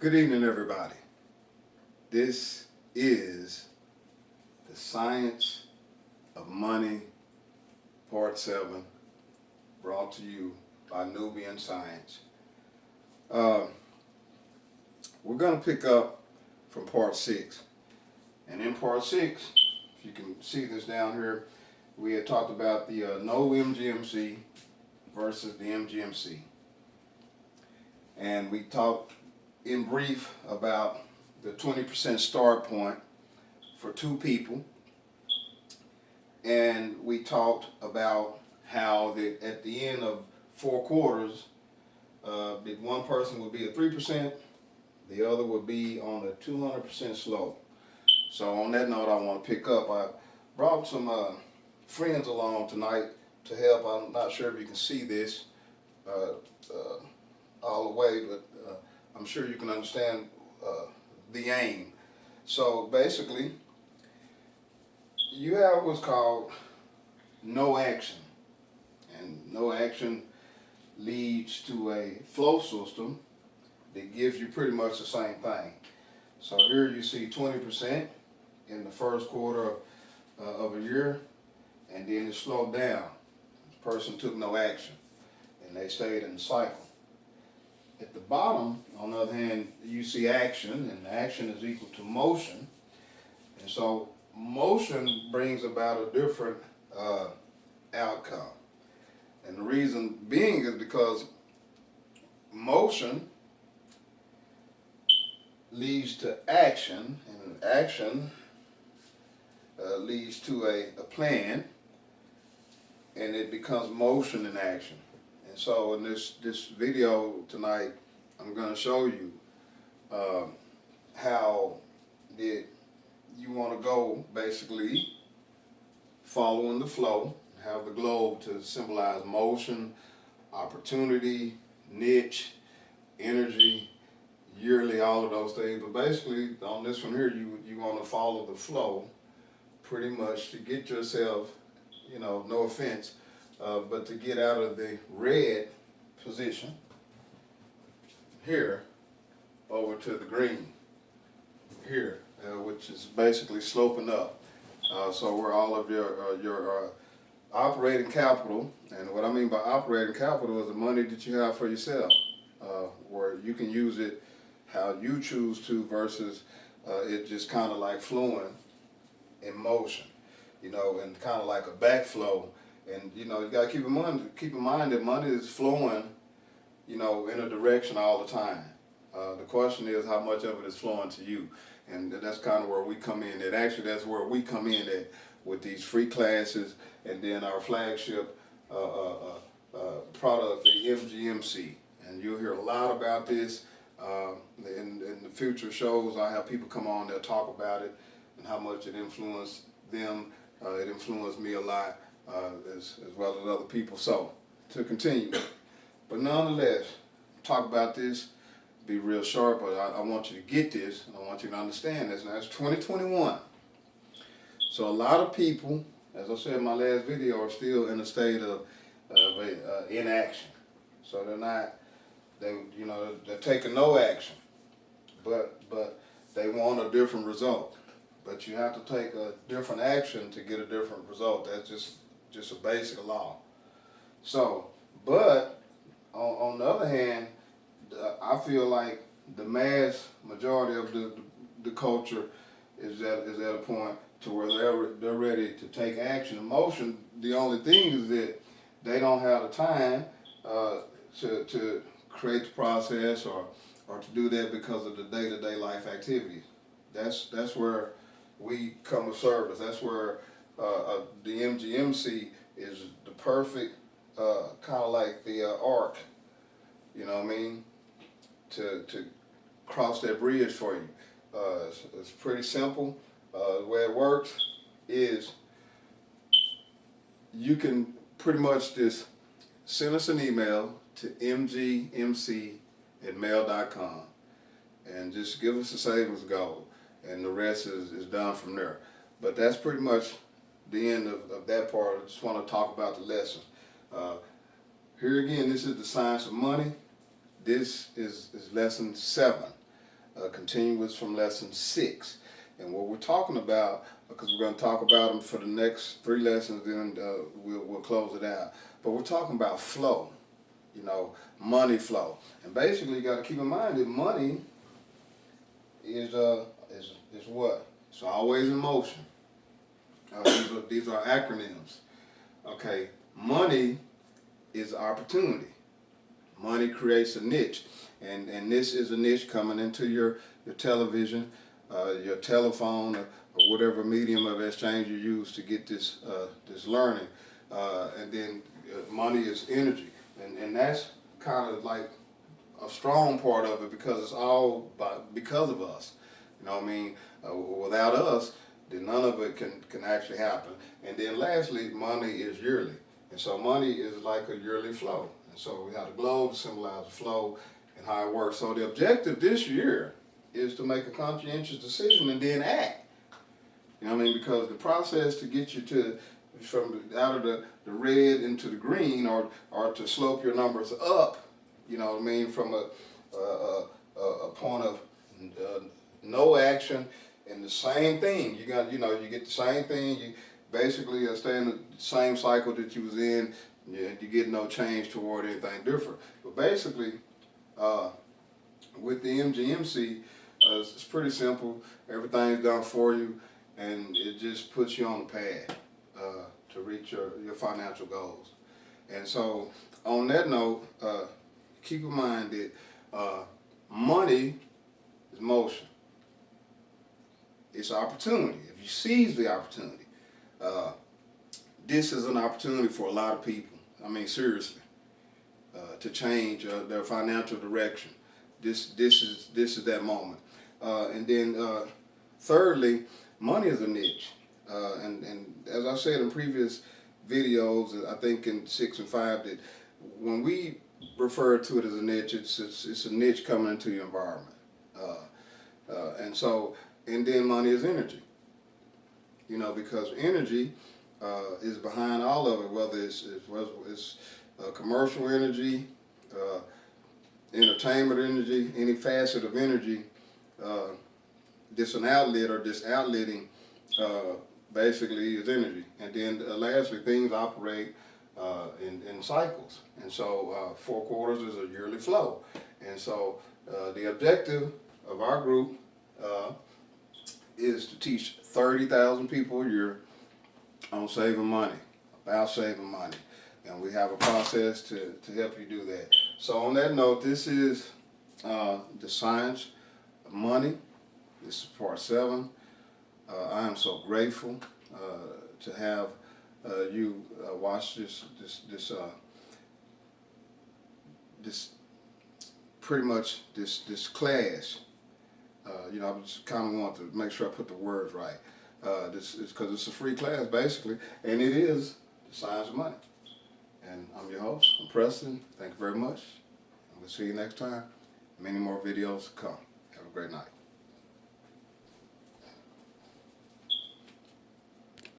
Good evening, everybody. This is the Science of Money, Part 7, brought to you by Nubian Science. We're going to pick up from Part 6. And in Part 6, if you can see this down here, we had talked about the no MGMC versus the MGMC. And we talked in brief about the 20% start point for two people, and we talked about how at the end of 4 quarters, one person would be at 3%, the other would be on a 200% slope. So on that note, I want to pick up. I brought some friends along tonight to help. I'm not sure if you can see this all the way, but I'm sure you can understand the aim. So basically, you have what's called no action. And no action leads to a flow system that gives you pretty much the same thing. So here you see 20% in the first quarter of a year, and then it slowed down. The person took no action, and they stayed in the cycle. At the bottom, on the other hand, you see action, and action is equal to motion. And so motion brings about a different outcome. And the reason being is because motion leads to action, and action leads to a plan, and it becomes motion and action. And so in this video tonight, I'm going to show you how you want to go, basically following the flow. Have the globe to symbolize motion, opportunity, niche, energy, yearly, all of those things. But basically on this one here, you want to follow the flow pretty much to get yourself, no offense, but to get out of the red position here over to the green here, which is basically sloping up. So where all of your operating capital, and what I mean by operating capital is the money that you have for yourself, where you can use it how you choose to versus it just kind of like flowing in motion, and kind of like a backflow. And you got to keep in mind that money is flowing, in a direction all the time. The question is how much of it is flowing to you, and that's kind of where we come in. And actually, that's where we come in at with these free classes, and then our flagship product, the MGMC. And you'll hear a lot about this in the future shows. I have people come on, they'll talk about it and how much it influenced them. It influenced me a lot. As well as other people. So, to continue. But nonetheless, talk about this, be real sharp, but I want you to get this, and I want you to understand this. Now, it's 2021. So a lot of people, as I said in my last video, are still in a state of inaction. So they're taking no action, but they want a different result. But you have to take a different action to get a different result. That's just a basic law. So, but on the other hand, I feel like the mass majority of the culture is at a point to where they're ready to take action. Motion, the only thing is that they don't have the time to create the process or to do that because of the day-to-day life activities. That's where we come of service. That's where the MGMC is the perfect kind of like the arc, to cross that bridge for you. It's pretty simple. The way it works is you can pretty much just send us an email to mgmc@mail.com and just give us a savings goal, and the rest is done from there. But that's pretty much the end of that part. I just want to talk about the lesson. Here again, this is the Science of Money. This is lesson 7. continuous from lesson 6. And what we're talking about, because we're going to talk about them for the next 3 lessons, then we'll close it out. But we're talking about flow, you know, money flow. And basically, you got to keep in mind that money is what? It's always in motion. These are acronyms. Okay, money is opportunity. Money creates a niche, and this is a niche coming into your television, your telephone, or whatever medium of exchange you use to get this learning. And then money is energy, and that's kind of like a strong part of it, because it's all because of us. You know what I mean? Without us, then none of it can actually happen. And then lastly, money is yearly. And so money is like a yearly flow. And so we have the globe to symbolize the flow and how it works. So the objective this year is to make a conscientious decision and then act. You know what I mean? Because the process to get you out of the red into the green, or to slope your numbers up, you know what I mean, from a point of no action and the same thing. You get the same thing. You basically stay in the same cycle that you was in. You get no change toward anything different. But basically, with the MGMC, it's pretty simple. Everything's done for you, and it just puts you on the path to reach your financial goals. And so, on that note, keep in mind that money is motion. It's opportunity. If you seize the opportunity, this is an opportunity for a lot of people. I mean, seriously, to change their financial direction. This is that moment. And then thirdly, money is a niche. And as I said in previous videos, I think in 6 and 5, that when we refer to it as a niche, it's a niche coming into your environment. And then money is energy. You know, because energy is behind all of it, whether it's commercial energy, entertainment energy, any facet of energy. This an outlet, or this outletting basically is energy. And then lastly, things operate in cycles. And so 4 quarters is a yearly flow. And so the objective of our group is to teach 30,000 people a year on saving money, about saving money. And we have a process to help you do that. So on that note, this is the science of money. This is part 7. I am so grateful to have you watch this pretty much this class. You know, I just kind of want to make sure I put the words right. This is because it's a free class, basically, and it is the science of money. And I'm your host, I'm Preston. Thank you very much. And we'll see you next time. Many more videos to come. Have a great night.